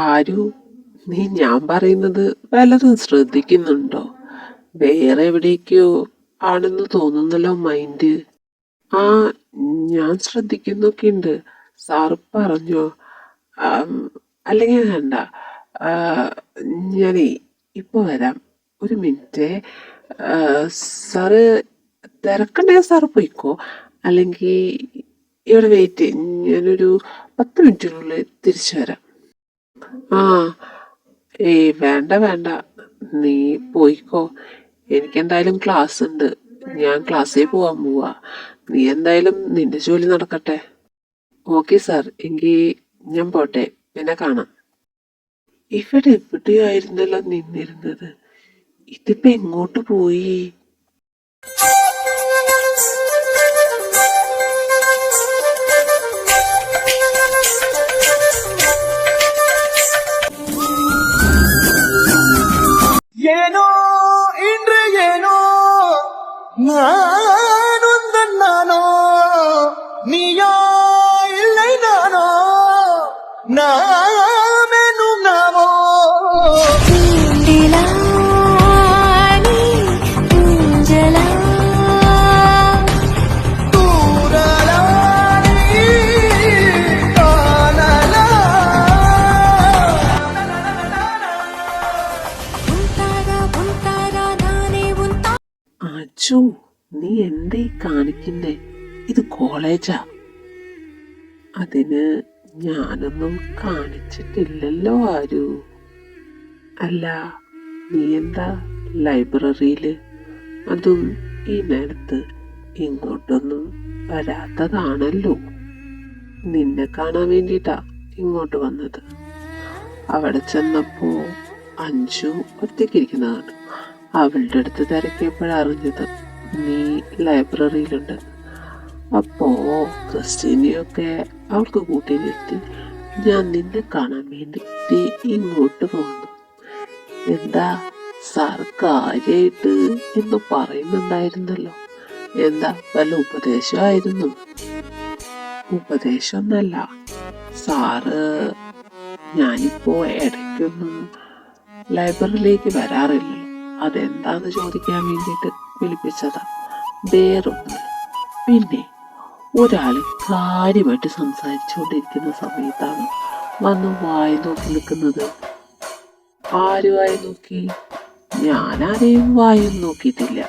ആരു, നീ ഞാൻ പറയുന്നത് വല്ലതും ശ്രദ്ധിക്കുന്നുണ്ടോ? വേറെ എവിടേക്കോ ആണെന്ന് തോന്നുന്നല്ലോ മൈൻഡ്. ആ, ഞാൻ ശ്രദ്ധിക്കുന്നൊക്കെ ഉണ്ട്. സാറ് പറഞ്ഞോ? അല്ലെങ്കിൽ വേണ്ട. ആ, ഞാനേ ഇപ്പൊ വരാം, ഒരു മിനിറ്റ്. സാറ് തിരക്കുണ്ടെങ്കിൽ സാറ് പോയിക്കോ, അല്ലെങ്കിൽ ഇവിടെ വെയിറ്റ് ചെയ്യും. ഞാനൊരു 10 മിനിറ്റിനുള്ളിൽ തിരിച്ചു വരാം. ആ, ഏയ് വേണ്ട വേണ്ട, നീ പോയിക്കോ. എനിക്കെന്തായാലും ക്ലാസ് ഉണ്ട്, ഞാൻ ക്ലാസ്സിൽ പോവാൻ പോവാ. നീ എന്തായാലും നിന്റെ ജോലി നടക്കട്ടെ. ഓക്കെ സാർ, എങ്കിൽ ഞാൻ പോട്ടെ, പിന്നെ കാണാം. ഇവിടെ എവിടെയായിരുന്നല്ലോ നിന്നിരുന്നത്, ഇതിപ്പോ എങ്ങോട്ട് പോയി? ஏனோ இன்று ஏனோ நானுந்தன் நானோ நீயோ இல்லை நானோ நாமெனும் நாமோ അച്ചു, നീ എന്തേ കാണിക്കുന്നേ? ഇത് കോളേജാ. അതിന് ഞാനൊന്നും കാണിച്ചിട്ടില്ലല്ലോ ആരു. അല്ല, നീ എന്താ ലൈബ്രറിയില്? അതും ഈ നേരത്ത് ഇങ്ങോട്ടൊന്നും വരാത്തതാണല്ലോ. നിന്നെ കാണാൻ വേണ്ടിയിട്ടാ ഇങ്ങോട്ട് വന്നത്. അവിടെ ചെന്നപ്പോ അഞ്ചു ഒറ്റയ്ക്കിരിക്കുന്നതാണ്. അവളുടെ അടുത്ത് തിരക്കിയപ്പോഴറിഞ്ഞത് നീ ലൈബ്രറിയിലുണ്ട്. അപ്പോ ക്രിസ്റ്റീനെയൊക്കെ അവൾക്ക് കൂട്ടിയിരുത്തി ഞാൻ നിന്നെ കാണാൻ വേണ്ടി ഇങ്ങോട്ട് പോകുന്നു. എന്താ സാർ കാര്യായിട്ട് എന്ന് പറയുന്നുണ്ടായിരുന്നല്ലോ. എന്താ വല്ല ഉപദേശമായിരുന്നു? ഉപദേശമൊന്നല്ല സാറ്, ഞാനിപ്പോ ഇടയ്ക്കൊന്നും ലൈബ്രറിയിലേക്ക് വരാറില്ലല്ലോ, അതെന്താന്ന് ചോദിക്കാൻ വേണ്ടിയിട്ട് വിളിപ്പിച്ചതാ, വേറൊന്നും. പിന്നെ ഒരാള് കാര്യമായിട്ട് സംസാരിച്ചുകൊണ്ടിരിക്കുന്ന സമയത്താണ് വന്ന് വായി നോക്കി നിൽക്കുന്നത്. ആര് വായി നോക്കി? ഞാനാരെയും വായും നോക്കിയിട്ടില്ല.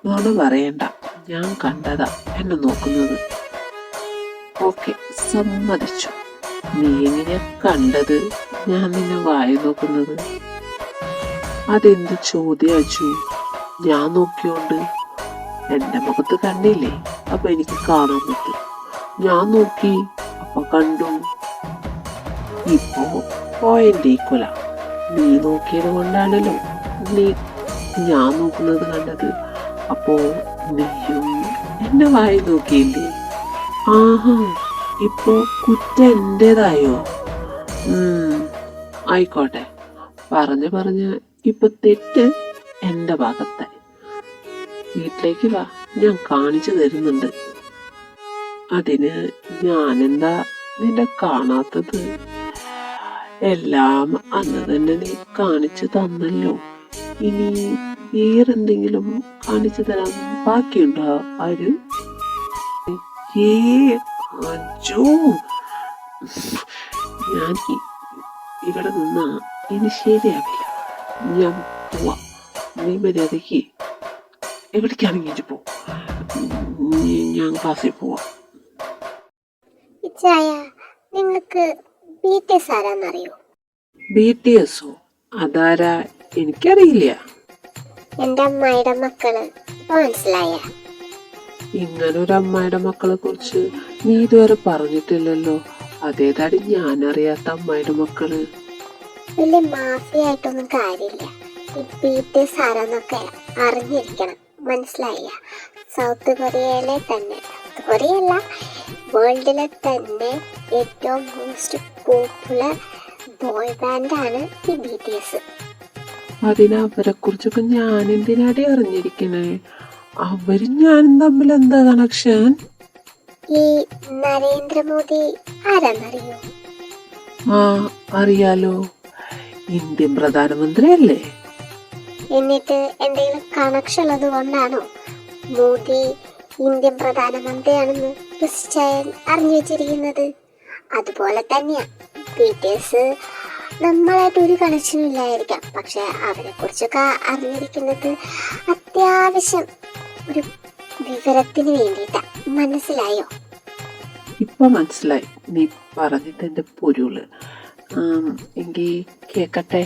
നോട് പറയണ്ട, ഞാൻ കണ്ടതാ എന്നെ നോക്കുന്നത്. ഓക്കെ, സമ്മതിച്ചു. നീ എങ്ങനെയാ കണ്ടത് ഞാൻ നിന്നെ വായി നോക്കുന്നത്? അതെന്ത് ചോദ്യാച്ചു? ഞാൻ നോക്കിയോണ്ട് എന്റെ മുഖത്ത് കണ്ടില്ലേ, അപ്പൊ എനിക്ക് കാണാൻ പറ്റും. ഞാൻ നോക്കി, അപ്പൊ കണ്ടു. ഇപ്പോ പോയിന്റ് ഈക്വല. നീ നോക്കിയത് കൊണ്ടാണല്ലോ നീ ഞാൻ നോക്കുന്നത് കണ്ടത്. അപ്പോ നീയും എന്നെ വായി നോക്കിയില്ലേ? ആഹാ, ഇപ്പോ കുറ്റം എന്റേതായോ? ആയിക്കോട്ടെ, പറഞ്ഞ് ഇപ്പൊ തെറ്റ് എന്റെ ഭാഗത്തായി. വീട്ടിലേക്ക് വാ, ഞാൻ കാണിച്ചു തരുന്നുണ്ട്. അതിന് ഞാനെന്താ നിന്നെ കാണാത്തത്? എല്ലാം അന്ന് തന്നെ നീ കാണിച്ചു തന്നല്ലോ. ഇനി വേറെന്തെങ്കിലും കാണിച്ചു തരാൻ ബാക്കിയുണ്ടോ ആര്? അജോ, ഞാൻ ഇവിടെ നിന്നാ ഇനി ശരിയാവില്ല. ഞാൻ പോവാ. നീ മര്യാദയ്ക്ക് എവിടേക്കാണെങ്കിൽ പോ. ഞാൻ ക്ലാസ്സിൽ പോവാ. നിങ്ങൾക്ക് BTS ആരാന്നറിയോ? BTSോ? അതാരാ? എനിക്കറിയില്ല. എന്റെ അമ്മായിയുടെ മക്കള്. മനസ്സിലായ? ഇങ്ങനൊരു അമ്മായിയുടെ മക്കളെ കുറിച്ച് നീ ഇതുവരെ പറഞ്ഞിട്ടില്ലല്ലോ. അതേതാടി ഞാനറിയാത്ത അമ്മായിയുടെ മക്കള്? വലിയ മാഫിയായിട്ടൊന്നും കാര്യമില്ല. ഈ BTS ആരാന്നൊക്കെ അറിഞ്ഞിരിക്കണം, മനസ്സിലായ? സൗത്ത് കൊറിയയിലെ തന്നെ, സൗത്ത് കൊറിയല്ല, വേൾഡിലെ തന്നെ ഏറ്റവും മോസ്റ്റ് പോപ്പുലർ ബോയ് ബാൻഡാണ് ഈ BTS. അതിനവരെ കുറിച്ചൊക്കെ ഞാൻ എന്തിനാടി അറിഞ്ഞിരിക്കണേ? അവരും ഞാനും തമ്മിൽ എന്താ കണക്ഷൻ? ഈ നരേന്ദ്രമോദി ആരാന്നറിയോ? ആ, അറിയാലോ. ഇന്ത്യൻ പ്രധാനമന്ത്രിയല്ലേ? എന്നിട്ട് എന്തെങ്കിലും കണക്ഷൻ ഉള്ളത് കൊണ്ടാണോ മോദി ഇന്ത്യൻ പ്രധാനമന്ത്രിയാണെന്ന് ക്രിസ്ത്യൻ അറിഞ്ഞു വെച്ചിരിക്കുന്നത്? അതുപോലെ തന്നെയാ BTS. നമ്മളായിട്ട് ഒരു കണക്ഷനും ഇല്ലായിരിക്കാം, പക്ഷെ അവരെ കുറിച്ചൊക്കെ അറിഞ്ഞിരിക്കുന്നത് അത്യാവശ്യം ഒരു വിവരത്തിന് വേണ്ടിയിട്ടാ. മനസ്സിലായോ? ഇപ്പൊ മനസ്സിലായി നീ പറഞ്ഞതിന്റെ പൊരുള്. എങ്കിൽ കേക്കട്ടെ,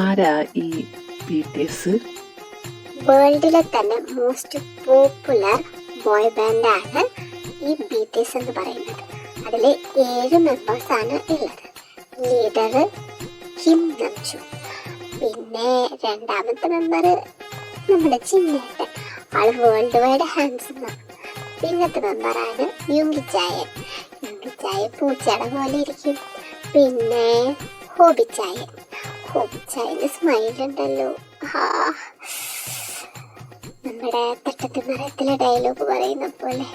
ആരാ ഈ BTS? വേൾഡിലെ തന്നെ മോസ്റ്റ് പോപ്പുലർ ബോയ് ബാൻഡാണ് ഈ BTS എന്ന് പറയുന്നത്. അതിൽ 7 മെമ്പേഴ്സാണ് ഉള്ളത്. ലീഡർ കിം നംജു, പിന്നെ രണ്ടാമത്തെ മെമ്പർ നമ്മുടെ ചിന്നേട്ടൻ, ആള് വേൾഡ് വൈഡ് ഹാൻഡ്സം ആണ്. പിന്നത്തെ മെമ്പറാണ് യുങ്കിച്ചായൻ. യുങ്കിച്ചായൻ പൂച്ചയുടെ പോലെ ഇരിക്കും. പിന്നെ ഹോബിച്ചായൻ. ഹോബിച്ചായൻ്റെ സ്മൈലുണ്ടല്ലോ, നമ്മുടെ തട്ടത്ത് മരത്തിലെ ഡയലോഗ് പറയുന്ന പോലെ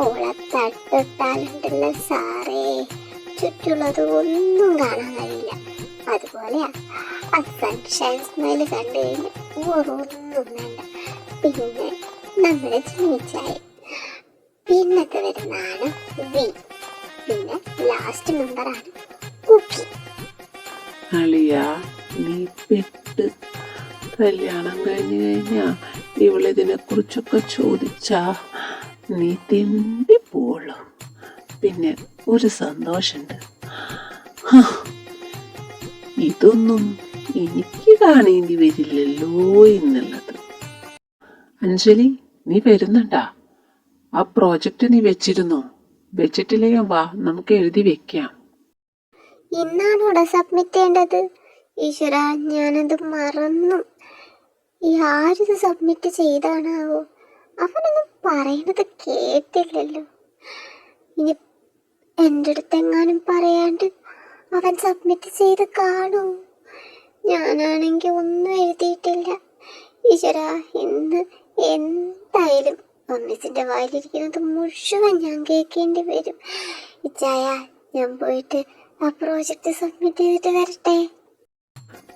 ഓളെ തട്ടിട്ടാലുണ്ടല്ലോ സാറേ, ചുറ്റുള്ളത് ഒന്നും കാണാൻ കഴിയില്ല. അതുപോലെയാ ആ സൺഷൈൻ സ്മൈല് കണ്ടു കഴിഞ്ഞ് ഒന്നും വേണ്ട. പിന്നെ നമ്മുടെ ചിന്നിച്ചായ, പിന്നത്തെ വരുന്നതാണ് വി, പിന്നെ ലാസ്റ്റ് മെമ്പറാണ് കുക്കി. അളിയാ, നീ പെട്ട്. കല്യാണം കഴിഞ്ഞു കഴിഞ്ഞാ ഇവളിതിനെ കുറിച്ചൊക്കെ ചോദിച്ചാ നീ തെണ്ടിപ്പോളൂ. പിന്നെ ഒരു സന്തോഷുണ്ട്, ഇതൊന്നും എനിക്ക് കാണേണ്ടി വരില്ലല്ലോ എന്നുള്ളത്. അഞ്ജലി, നീ വരുന്നുണ്ടാ? ആ പ്രോജക്റ്റ് നീ വെച്ചിരുന്നോ? വെച്ചിട്ടില്ലെങ്കിൽ വാ, നമുക്ക് എഴുതി വെക്കാം. ഇന്നാണോടെ സബ്മിറ്റ് ചെയ്യേണ്ടത്? ഈശ്വര, ഞാനത് മറന്നു. ഈ ആരിത് സബ്മിറ്റ് ചെയ്താണാവോ? അവനൊന്നും പറയുന്നത് കേട്ടില്ലല്ലോ. ഇനി എൻ്റെ അടുത്തെങ്ങാനും പറയാണ്ട് അവൻ സബ്മിറ്റ് ചെയ്ത് കാണൂ. ഞാനാണെങ്കിൽ ഒന്നും എഴുതിയിട്ടില്ല. ഈശ്വര, ഇന്ന് എന്തായാലും മമ്മീസിൻ്റെ വായിലിരിക്കുന്നത് മുഴുവൻ ഞാൻ കേൾക്കേണ്ടി വരും. ഇച്ചായ, ഞാൻ പോയിട്ട് ആ പ്രോജക്റ്റ് സബ്മിറ്റ് ചെയ്തിട്ട് വരട്ടെ.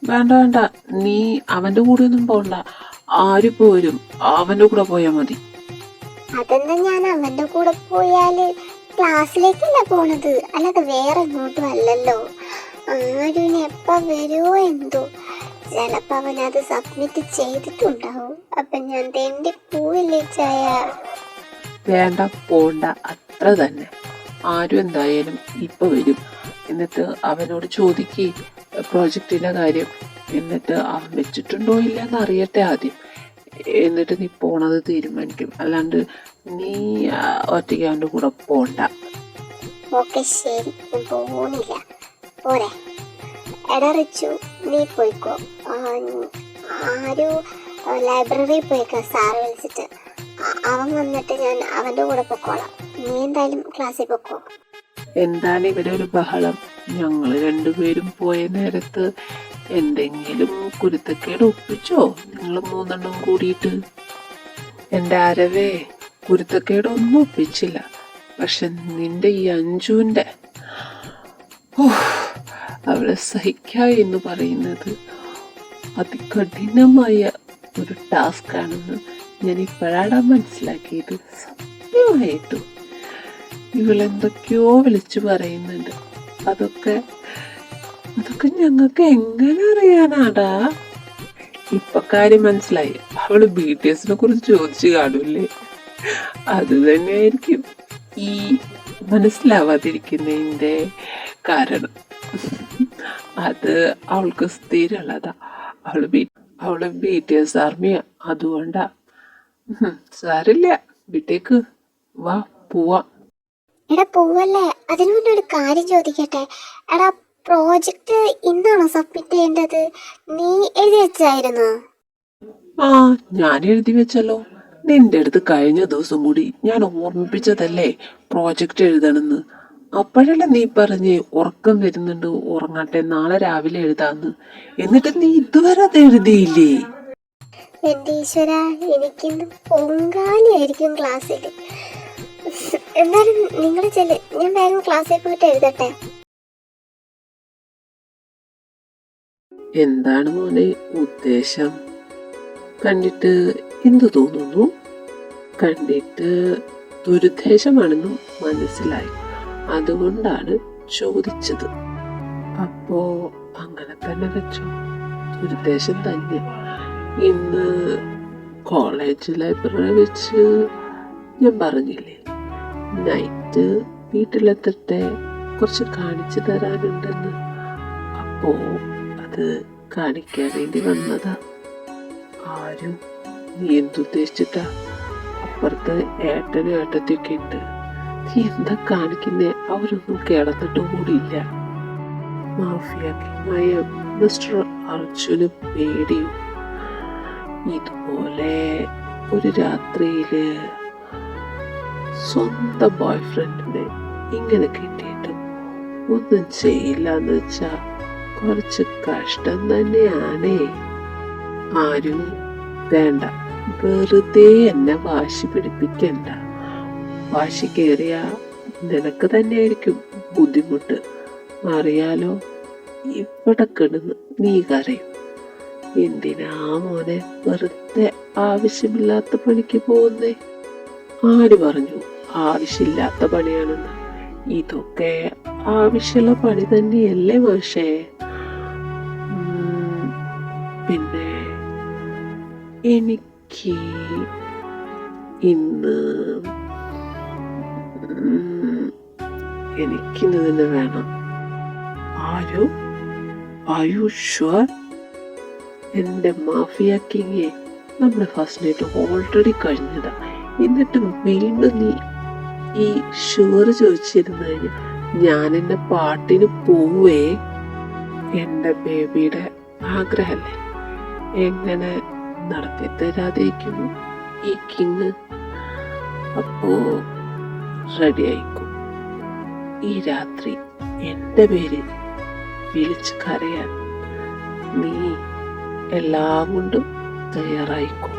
വേണ്ട വേണ്ട, നീ അവന്റെ കൂടെ ഒന്നും പോണ്ട. ആര് പോരും, അവന്റെ കൂടെ പോയാ മതി. അതെന്താ, ഞാൻ അവന്റെ കൂടെ പോയാല് ക്ലാസ്സിലേക്കല്ല പോണത്, അല്ലാതെ വേറെ എങ്ങോട്ടും അല്ലല്ലോ. ആരും എപ്പ വരുമോ എന്തോ, ചിലപ്പോ അവനത് സബ്മിറ്റ് ചെയ്തിട്ടുണ്ടാവും. അപ്പൊ ഞാൻ തെണ്ടി പോയില്ലേ ചായ? വേണ്ട, പോണ്ട, അത്ര തന്നെ. ആരും എന്തായാലും ഇപ്പൊ വരും. എന്നിട്ട് അവനോട് ചോദിക്കേ പ്രോജക്റ്റിന്റെ കാര്യം. എന്നിട്ട് അവൻ വെച്ചിട്ടുണ്ടോ ഇല്ലെന്ന് അറിയട്ടെ ആദ്യം. എന്നിട്ട് നീ പോണത് തീരുമാനിക്കും. അല്ലാണ്ട് നീ ഒറ്റയ്ക്ക് അവൻ്റെ കൂടെ പോണ്ട. ഓക്കെ, ശരി, ഞാൻ പോണില്ല. പോരെ. എടാ റിച്ചു, നീ പോയിക്കോ. ആരു ലൈബ്രറിയിൽ പോയിക്കോ, സാറ് വിളിച്ചിട്ട്. അവൻ വന്നിട്ട് ഞാൻ അവൻ്റെ കൂടെ പൊക്കോളാം. നീ എന്തായാലും ക്ലാസ്സിൽ പൊക്കോ. എന്താണ് ഇവിടെ ഒരു ബഹളം? ഞങ്ങൾ രണ്ടുപേരും പോയ നേരത്ത് എന്തെങ്കിലും കുരുത്തക്കേട് ഒപ്പിച്ചോ നിങ്ങൾ 3 കൂടിയിട്ട്? എൻ്റെ അരവേ, കുരുത്തക്കേടൊന്നും ഒപ്പിച്ചില്ല. പക്ഷെ നിന്റെ ഈ അഞ്ജുവിൻ്റെ അവളെ സഹിക്കുക എന്ന് പറയുന്നത് അതികഠിനമായ ഒരു ടാസ്ക് ആണെന്ന് ഞാൻ ഇപ്പോഴാണ് മനസ്സിലാക്കിയത്. സത്യമായിട്ടും ഇവളെന്തൊക്കെയോ വിളിച്ചു പറയുന്നുണ്ട്. അതൊക്കെ ഞങ്ങൾക്ക് എങ്ങനെ അറിയാനാടാ? ഇപ്പൊ കാര്യം മനസ്സിലായി. അവള് BTSനെ കുറിച്ച് ചോദിച്ചു കാണൂല്ലേ? അത് തന്നെയായിരിക്കും ഈ മനസ്സിലാവാതിരിക്കുന്നതിൻ്റെ കാരണം. അത് അവൾക്ക് സ്ഥിരമുള്ളതാ. അവള് BTS ആർമിയാ, അതുകൊണ്ടാ. സാരില്ല, വിട്ടേക്ക്, വാ പോവാം. എടാ പോവല്ലേ, അതിനു മുന്നേ ഒരു കാര്യം ചോദിക്കട്ടെ. എടാ, പ്രോജക്റ്റ് ഇന്നാണോ സബ്മിറ്റ് ചെയ്യേണ്ടത്? നീ എഴുതി വെച്ചായിരുന്നോ? ആ, ഞാൻ എഴുതി വെച്ചല്ലോ. നിന്റെ അടുത്ത് കഴിഞ്ഞ ദിവസം കൂടി ഞാൻ ഓർമ്മിപ്പിച്ചതല്ലേ പ്രോജക്റ്റ് എഴുതണമെന്ന്. അപ്പോഴല്ലേ നീ പറഞ്ഞ് ഉറക്കം വരുന്നുണ്ട്, ഉറങ്ങട്ടെ, നാളെ രാവിലെ എഴുതാന്ന്. എന്നിട്ട് നീ ഇതുവരെ അത് എഴുതിയില്ലേ? എന്റെ ഈശ്വര, എനിക്കിന്ന് പൊങ്കാലിയായിരിക്കും ക്ലാസ്സിൽ. എന്നാലും നിങ്ങൾ ചെല്ല്, ഞാൻ വേഗം ക്ലാസ്സിൽ പോയിട്ട് എഴുതട്ടെ. എന്താണ് മോനെ ഉദ്ദേശം? കണ്ടിട്ട് എന്തു തോന്നുന്നു? കണ്ടിട്ട് ദുരുദ്ദേശമാണെന്നും മനസ്സിലായി, അതുകൊണ്ടാണ് ചോദിച്ചത്. അപ്പോ അങ്ങനെ തന്നെ വെച്ചോ, ദുരുദ്ദേശം തന്നെ. ഇന്ന് കോളേജ് ലൈബ്രറി വെച്ച് ഞാൻ പറഞ്ഞില്ലേ, നൈറ്റ് വീട്ടിലെത്തട്ടെ, കുറച്ച് കാണിച്ചു തരാനുണ്ടെന്ന്. അപ്പോ അത് കാണിക്കാൻ വേണ്ടി വന്നതാ. ആരും നീ എന്തുദ്ദേശിച്ചിട്ടാ? അപ്പുറത്ത് ഏട്ടനും ഏട്ടത്തിയൊക്കെ ഉണ്ട്. നീ എന്താ കാണിക്കുന്നേ? അവരൊന്നും കിടന്നിട്ട് കൂടിയില്ല. മാഫിയ കിങ്ങായ മിസ്റ്റർ അർജുന് പേടിയും. ഇതുപോലെ ഒരു രാത്രിയില് സ്വന്തം ബോയ് ഫ്രണ്ടിനെ ഇങ്ങനെ കിട്ടിയിട്ടും ഒന്നും ചെയ്യില്ല എന്ന് വെച്ചാ കുറച്ച് കഷ്ടം തന്നെയാണേ. ആരും വേണ്ട, വെറുതെ എന്നെ വാശി പിടിപ്പിക്കണ്ട. വാശി കയറിയ നിനക്ക് തന്നെയായിരിക്കും ബുദ്ധിമുട്ട്, അറിയാലോ. ഇവിടെ കിടന്ന് നീ കരയും. എന്തിനാ മോനെ വെറുതെ ആവശ്യമില്ലാത്ത പണിക്ക് പോകുന്നേ? ആര് പറഞ്ഞു ആവശ്യമില്ലാത്ത പണിയാണെന്ന്? ഇതൊക്കെ ആവശ്യമുള്ള പണി തന്നെയല്ലേ മാഷേ? പിന്നെ എനിക്ക് ഇന്ന് എനിക്കിന്ന് തന്നെ വേണം. ആയുഷ്വർ എന്റെ മാഫിയ കിങ്ങെ, നമ്മുടെ ഫസ്റ്റ് നൈറ്റ് ഓൾറെഡി കഴിഞ്ഞതാ. എന്നിട്ട് വീണ്ടും നീ ഈ ഷുവർ ചോദിച്ചിരുന്നു കഴിഞ്ഞാൽ ഞാൻ എന്റെ പാട്ടിന് പോവേ. എന്റെ ബേബിയുടെ ആഗ്രഹല്ലേ, എങ്ങനെ നടത്തി തരാതിരിക്കും ഈ കിങ്? അപ്പോ റെഡി ആയിക്കും. ഈ രാത്രി എന്റെ പേര് വിളിച്ച് കരയാൻ നീ എല്ലാം കൊണ്ടും തയ്യാറായിക്കും.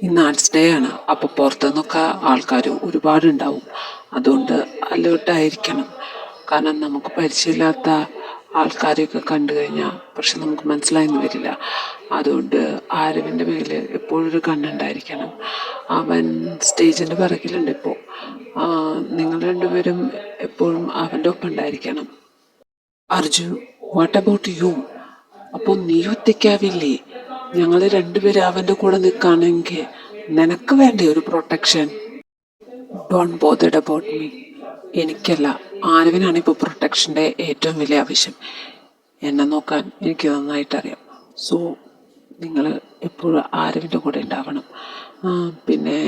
ഇന്ന് ആർട്സ് ഡേ ആണ്. അപ്പോൾ പുറത്തുനിന്നൊക്കെ ആൾക്കാർ ഒരുപാടുണ്ടാവും. അതുകൊണ്ട് അലേർട്ടായിരിക്കണം. കാരണം നമുക്ക് പരിചയമില്ലാത്ത ആൾക്കാരെയൊക്കെ കണ്ടു കഴിഞ്ഞാൽ പക്ഷെ നമുക്ക് മനസ്സിലായെന്ന് വരില്ല. അതുകൊണ്ട് ആരവിൻ്റെ മേൽ എപ്പോഴും ഒരു കണ്ണുണ്ടായിരിക്കണം. അവൻ സ്റ്റേജിൻ്റെ പിറകിലുണ്ട് ഇപ്പോൾ. നിങ്ങൾ രണ്ടുപേരും എപ്പോഴും അവൻ്റെ ഒപ്പം ഉണ്ടായിരിക്കണം. Arjun, what about you? അപ്പോൾ നീ ഒറ്റയ്ക്കാവില്ലേ? ഞങ്ങൾ രണ്ടുപേരും അവൻ്റെ കൂടെ നിൽക്കുകയാണെങ്കിൽ നിനക്ക് വേണ്ടേ ഒരു protection? Don't bothered about me. എനിക്കല്ല, ആരവിനാണ് ഇപ്പോൾ പ്രൊട്ടക്ഷൻ്റെ ഏറ്റവും വലിയ ആവശ്യം. എന്നെ നോക്കാൻ എനിക്ക് നന്നായിട്ടറിയാം. സോ നിങ്ങൾ എപ്പോഴും ആരവിൻ്റെ കൂടെ ഉണ്ടാവണം. പിന്നെ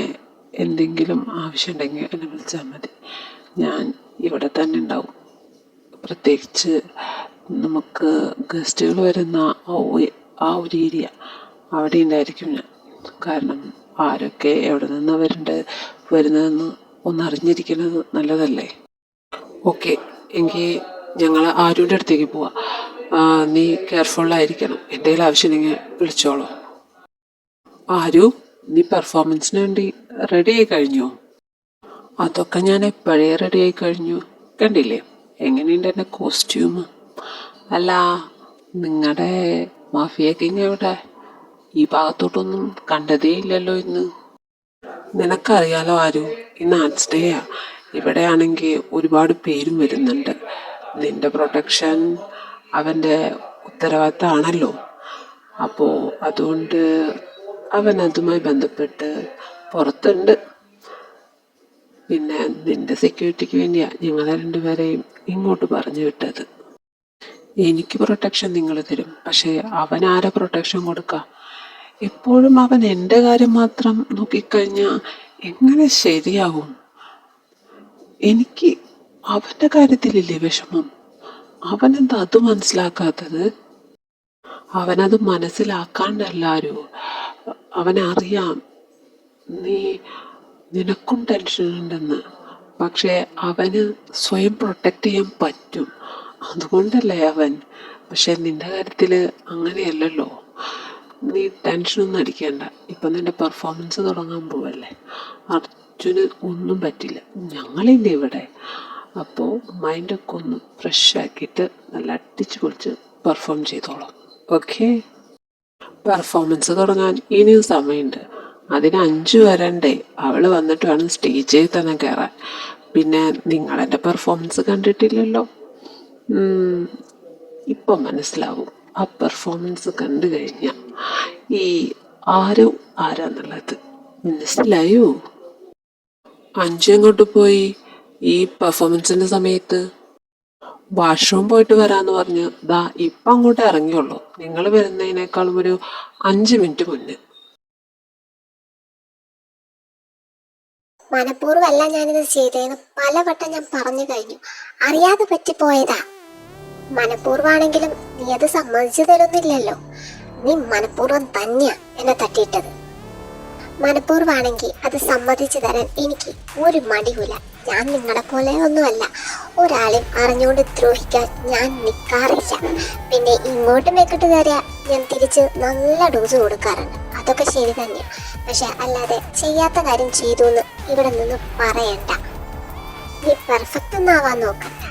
എന്തെങ്കിലും ആവശ്യമുണ്ടെങ്കിൽ എന്നെ വിളിച്ചാൽ മതി. ഞാൻ ഇവിടെ തന്നെ ഉണ്ടാവും. പ്രത്യേകിച്ച് നമുക്ക് ഗസ്റ്റുകൾ വരുന്ന ആ ഒരു ഏരിയ അവിടെ ഉണ്ടായിരിക്കും ഞാൻ. കാരണം ആരൊക്കെ എവിടെ നിന്നാണ് വരുന്നതെന്ന് ഒന്ന് അറിഞ്ഞിരിക്കുന്നത് നല്ലതല്ലേ. ഓക്കെ, എങ്കിൽ ഞങ്ങൾ ആരുടെ അടുത്തേക്ക് പോവാം. നീ കെയർഫുള്ളായിരിക്കണം. എന്തെങ്കിലും ആവശ്യമുണ്ടെങ്കിൽ വിളിച്ചോളൂ. ആരു, നീ പെർഫോമൻസിന് വേണ്ടി റെഡി ആയി കഴിഞ്ഞോ? അതൊക്കെ ഞാൻ എപ്പോഴേ റെഡി ആയി കഴിഞ്ഞു. കണ്ടില്ലേ എങ്ങനെയുണ്ട് എൻ്റെ കോസ്റ്റ്യൂം? അല്ല, നിങ്ങളുടെ മാഫിയ കിങ് എവിടെ? ഈ ഭാഗത്തോട്ടൊന്നും കണ്ടതേ ഇല്ലല്ലോ ഇന്ന്. നിനക്കറിയാലോ ആരു, ഇന്ന് ആർട്സ് ഡേയാ. ഇവിടെയാണെങ്കിൽ ഒരുപാട് പേരും വരുന്നുണ്ട്. നിന്റെ പ്രൊട്ടക്ഷൻ അവൻ്റെ ഉത്തരവാദിത്തമാണല്ലോ. അപ്പോൾ അതുകൊണ്ട് അവൻ അതുമായി ബന്ധപ്പെട്ട് പുറത്തുണ്ട്. പിന്നെ നിന്റെ സെക്യൂരിറ്റിക്ക് വേണ്ടിയാണ് ഞങ്ങളെ രണ്ടുപേരെയും ഇങ്ങോട്ട് പറഞ്ഞു വിട്ടത്. എനിക്ക് പ്രൊട്ടക്ഷൻ നിങ്ങൾ തരും, പക്ഷേ അവൻ ആരെ പ്രൊട്ടക്ഷൻ കൊടുക്കുക? എപ്പോഴും അവൻ എൻ്റെ കാര്യം മാത്രം നോക്കിക്കഴിഞ്ഞാൽ എങ്ങനെ ശരിയാവും? എനിക്ക് അവൻ്റെ കാര്യത്തിലില്ലേ വിഷമം? അവനെന്താ അത് മനസ്സിലാക്കാത്തത്? അവനത് മനസ്സിലാക്കാണ്ടല്ലാരും. അവനറിയാം നിനക്കും ടെൻഷനുണ്ടെന്ന്. പക്ഷേ അവന് സ്വയം പ്രൊട്ടക്റ്റ് ചെയ്യാൻ പറ്റും, അതുകൊണ്ടല്ലേ അവൻ. പക്ഷെ നിന്റെ കാര്യത്തിൽ അങ്ങനെയല്ലല്ലോ. നീ ടെൻഷനൊന്നും അടിക്കേണ്ട. ഇപ്പം നിന്റെ പെർഫോമൻസ് തുടങ്ങാൻ പോവല്ലേ. അർജുന് ഒന്നും പറ്റില്ല, ഞങ്ങളില്ലേ ഇവിടെ. അപ്പോൾ മൈൻഡൊക്കെ ഒന്ന് ഫ്രഷ് ആക്കിയിട്ട് നല്ല അടിച്ച് പൊളിച്ച് പെർഫോം ചെയ്തോളാം. ഓക്കെ, പെർഫോമൻസ് തുടങ്ങാൻ ഇനിയും സമയമുണ്ട്. അതിന് 5 വരണ്ടേ? അവൾ വന്നിട്ട് വേണം സ്റ്റേജിൽ തന്നെ കയറാൻ. പിന്നെ നിങ്ങളെൻ്റെ പെർഫോമൻസ് കണ്ടിട്ടില്ലല്ലോ. ഇപ്പം മനസ്സിലാവും. ആ പെർഫോമൻസ് കണ്ടു കഴിഞ്ഞാൽ ഈ ആരാന്നുള്ളത് മനസ്സിലായോ? 5 എങ്ങോട്ട് പോയി? ഈ പെർഫോമൻസിൻ്റെ സമയത്ത് വാഷ്റൂം പോയിട്ട് വരാമെന്ന് പറഞ്ഞ് ദാ ഇപ്പം അങ്ങോട്ട് ഇറങ്ങിയുള്ളൂ. നിങ്ങൾ വരുന്നതിനേക്കാളും ഒരു 5 മിനിറ്റ് മുന്നേ. മനഃപൂർവ്വമല്ല ഞാനിത് ചെയ്തതെന്ന് പലവട്ടം ഞാൻ പറഞ്ഞു കഴിഞ്ഞു. അറിയാതെ പറ്റിപ്പോയതാ. മനഃപൂർവ്വമാണെങ്കിലും നീ അത് സമ്മതിച്ചു തരുന്നില്ലല്ലോ. നീ മനഃപൂർവ്വം തന്നെയാ എന്നെ തട്ടിയിട്ടത്. മനഃപൂർവ്വമാണെങ്കിൽ അത് സമ്മതിച്ചു തരാൻ എനിക്ക് ഒരു മടിയുമില്ല. ഞാൻ നിങ്ങളെ പോലെ ഒന്നുമല്ല. ഒരാളെയും അറിഞ്ഞുകൊണ്ട് ദ്രോഹിക്കാൻ ഞാൻ നിൽക്കാറില്ല. പിന്നെ ഇങ്ങോട്ട് മെക്കിട്ട് തരാ ഞാൻ തിരിച്ച് നല്ല ഡോസ് കൊടുക്കാറുണ്ട്. അതൊക്കെ ശരി തന്നെയാണ്. പക്ഷെ അല്ലാതെ ചെയ്യാത്ത കാര്യം ചെയ്തു എന്ന് ഇവിടെ നിന്ന് പറയണ്ട. നീ പെർഫെക്റ്റ് ഒന്നാവാൻ നോക്കണ്ട.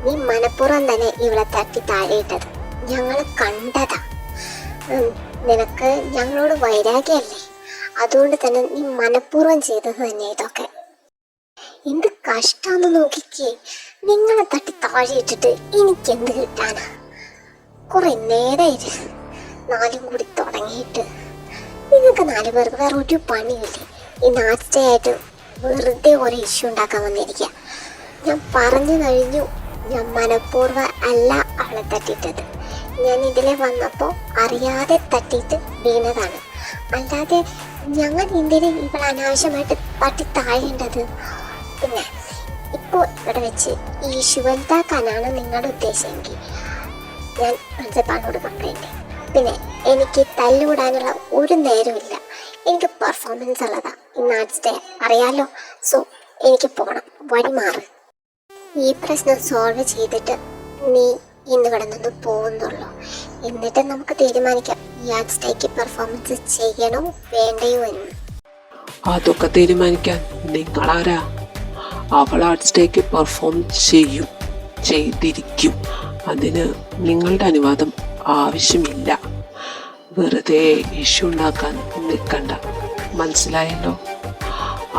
നീ മനഃപൂർവ്വം തന്നെ ഇവിടെ തട്ടി താഴെയിട്ടത് ഞങ്ങൾ കണ്ടതാ. നിനക്ക് ഞങ്ങളോട് വൈരാഗ്യമല്ലേ? അതുകൊണ്ട് തന്നെ നീ മനഃപൂർവ്വം ചെയ്തത് തന്നെ ഇതൊക്കെ. എന്ത് കഷ്ടാന്ന് നോക്കിക്കേ. നിങ്ങളെ തട്ടി താഴെയിട്ടിട്ട് എനിക്കെന്ത് കിട്ടാനാ? കുറെ നേരമായിട്ട് 4 കൂടി തുടങ്ങിയിട്ട്. നിങ്ങൾക്ക് 4 പേർക്ക് വേറെ ഒരു പണിയില്ലേ? ഈ നാസ്റ്റേ ആയിട്ട് വെറുതെ ഒരു ഇഷ്യൂ ഉണ്ടാക്കാൻ വന്നിരിക്കുക. ഞാൻ പറഞ്ഞു കഴിഞ്ഞു, ഞാൻ മനഃപൂർവ്വം അല്ല അവളെ തട്ടിയിട്ടത്. ഞാൻ ഇതിലെ വന്നപ്പോൾ അറിയാതെ തട്ടിയിട്ട് വീണതാണ്. അല്ലാതെ ഞങ്ങൾ എന്തിനും ഇവിടെ അനാവശ്യമായിട്ട് തട്ടി താഴേണ്ടത്? പിന്നെ ഇപ്പോൾ ഇവിടെ വെച്ച് ഈ ശിവന്താക്കാനാണ് നിങ്ങളുടെ ഉദ്ദേശമെങ്കിൽ ഞാൻ പ്രിൻസിപ്പാളിനോട് കംപ്ലൈൻറ്റ്. പിന്നെ എനിക്ക് തല്ലുകൂടാനുള്ള ഒരു നേരമില്ല. എനിക്ക് പെർഫോമൻസ് ഉള്ളതാ. ഇന്ന് ആർട്സ് ഡേ അറിയാലോ. സോ എനിക്ക് പോകണം. വഴി മാറ്. ഈ പ്രശ്നം സോൾവ് ചെയ്തിട്ട് നീ ഇന്ന് ഇവിടെ നിന്ന് പോകുന്നുള്ളൂ. എന്നിട്ട് നമുക്ക് തീരുമാനിക്കാം ഈ ആർട്സ് ഡേക്ക് പെർഫോമൻസ് ചെയ്യണോ വേണ്ടയോ എന്ന്. അതൊക്കെ തീരുമാനിക്കാൻ നിങ്ങളാരാ? അവൾ ആർട്സ് ഡേക്ക് പെർഫോം ചെയ്തിരിക്കും. അതിന് നിങ്ങളുടെ അനുവാദം ആവശ്യമില്ല. വെറുതെ ഇഷ്യൂ ഉണ്ടാക്കാൻ നിൽക്കണ്ട, മനസ്സിലായല്ലോ?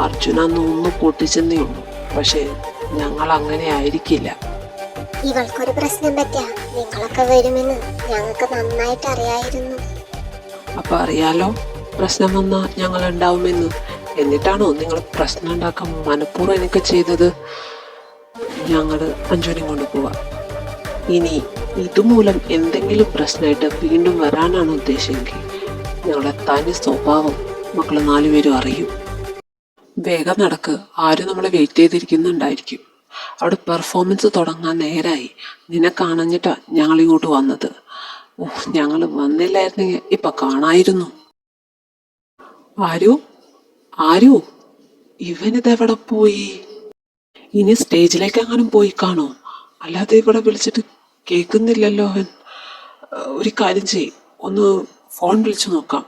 അർജുന ഒന്ന് പൊട്ടിച്ചെന്നേ ഉള്ളൂ, പക്ഷേ ഞങ്ങൾ അങ്ങനെ ആയിരിക്കില്ല. ഇവൾക്കൊരു പ്രശ്നം പറ്റിയ നിങ്ങളൊക്കെ വരുമെന്ന് ഞങ്ങൾക്ക് നന്നായിട്ട് അറിയായിരുന്നു. അപ്പൊ അറിയാലോ പ്രശ്നം വന്നാൽ ഞങ്ങൾ ഉണ്ടാവുമെന്ന്. എന്നിട്ടാണോ നിങ്ങൾ പ്രശ്നം ഉണ്ടാക്കാൻ മനഃപൂർവ്വം എനിക്ക് ചെയ്തത്? ഞങ്ങൾ അഞ്ജുവിനെ കൊണ്ട് പോവാം. ഇനി ഇതുമൂലം എന്തെങ്കിലും പ്രശ്നമായിട്ട് വീണ്ടും വരാനാണ് ഉദ്ദേശമെങ്കിൽ ഞങ്ങളുടെ തനി സ്വഭാവം മക്കൾ 4 പേരും അറിയും. വേഗം നടക്ക്, ആരും നമ്മളെ വെയിറ്റ് ചെയ്തിരിക്കുന്നുണ്ടായിരിക്കും. അവിടെ പെർഫോമൻസ് തുടങ്ങാൻ നേരായി. നിന്നെ കാണഞ്ഞിട്ടാ ഞങ്ങൾ ഇങ്ങോട്ട് വന്നത്. ഞങ്ങൾ വന്നില്ലായിരുന്നെങ്കിൽ ഇപ്പൊ കാണായിരുന്നു. ആരു ഇവനിതെവിടെ പോയി? ഇനി സ്റ്റേജിലേക്ക് എങ്ങാനും പോയി കാണോ? അല്ലാതെ ഇവിടെ വിളിച്ചിട്ട് കേൾക്കുന്നില്ലല്ലോ അവൻ. ഒരു കാര്യം ചെയ്, ഒന്ന് ഫോൺ വിളിച്ചു നോക്കാം.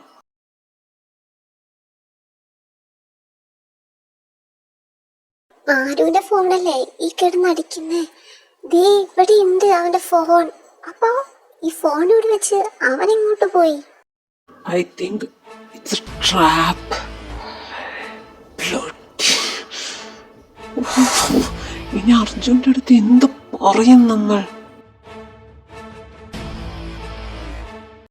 ആരുവിന്റെ ഫോണല്ലേ ഈ കിടന്നടിക്കുന്നേ? ദേ ഇവിടെ ഉണ്ട് അവന്റെ ഫോൺ. അപ്പൊ ഈ ഫോൺ ഇവിടെ വെച്ച് അവൻ എങ്ങോട്ട് പോയി? I think it's trap. ഇനി അർജുൻ്റെ അടുത്ത് എന്ത് പറയും നമ്മൾ?